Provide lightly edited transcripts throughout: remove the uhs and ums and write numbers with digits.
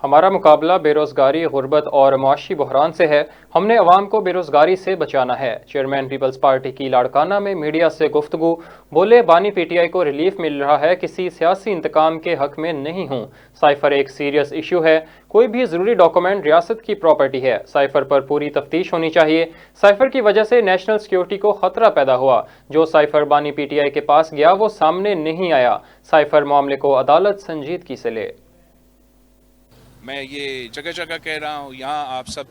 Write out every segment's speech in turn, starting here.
ہمارا مقابلہ بے روزگاری، غربت اور معاشی بحران سے ہے۔ ہم نے عوام کو بے روزگاری سے بچانا ہے۔ چیئرمین پیپلز پارٹی کی لاڑکانہ میں میڈیا سے گفتگو، بولے بانی پی ٹی آئی کو ریلیف مل رہا ہے، کسی سیاسی انتقام کے حق میں نہیں ہوں۔ سائفر ایک سیریس ایشو ہے، کوئی بھی ضروری ڈاکومنٹ ریاست کی پراپرٹی ہے، سائفر پر پوری تفتیش ہونی چاہیے۔ سائفر کی وجہ سے نیشنل سیکیورٹی کو خطرہ پیدا ہوا، جو سائفر بانی پی ٹی آئی کے پاس گیا وہ سامنے نہیں آیا۔ سائفر معاملے کو عدالت سنجیدگی سے لے۔ میں یہ جگہ جگہ کہہ رہا ہوں، یہاں آپ سب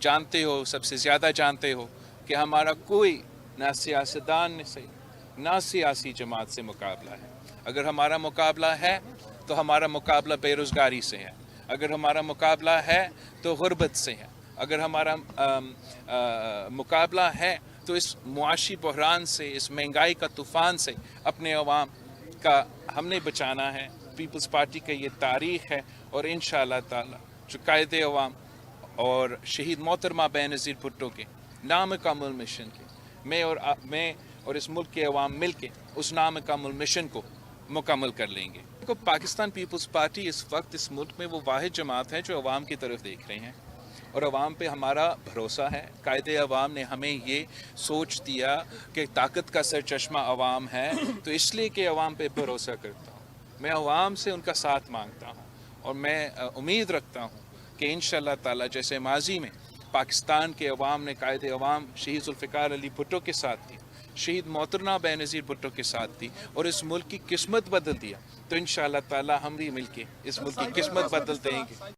جانتے ہو، سب سے زیادہ جانتے ہو کہ ہمارا کوئی نہ سیاستدان سے نہ سیاسی جماعت سے مقابلہ ہے۔ اگر ہمارا مقابلہ ہے تو ہمارا مقابلہ بے روزگاری سے ہے، اگر ہمارا مقابلہ ہے تو غربت سے ہے، اگر ہمارا مقابلہ ہے تو اس معاشی بحران سے، اس مہنگائی کا طوفان سے اپنے عوام کا ہم نے بچانا ہے۔ پیپلز پارٹی کا یہ تاریخ ہے، اور انشاءاللہ تعالی جو قائد عوام اور شہید محترمہ بے نظیر بھٹو کے نامکمل مشن کے میں اور اس ملک کے عوام مل کے اس نامکمل مشن کو مکمل کر لیں گے۔ پاکستان پیپلز پارٹی اس وقت اس ملک میں وہ واحد جماعت ہے جو عوام کی طرف دیکھ رہے ہیں، اور عوام پہ ہمارا بھروسہ ہے۔ قائد عوام نے ہمیں یہ سوچ دیا کہ طاقت کا سرچشمہ عوام ہے، تو اس لیے کہ عوام پہ بھروسہ کرتا ہوں، میں عوام سے ان کا ساتھ مانگتا ہوں، اور میں امید رکھتا ہوں کہ انشاءاللہ تعالی جیسے ماضی میں پاکستان کے عوام نے قائد عوام شہید ذوالفقار علی بھٹو کے ساتھ تھی، شہید محترمہ بے نظیر بھٹو کے ساتھ تھی، اور اس ملک کی قسمت بدل دیا، تو انشاءاللہ تعالی ہم بھی مل کے اس ملک کی قسمت بدل دیں گے۔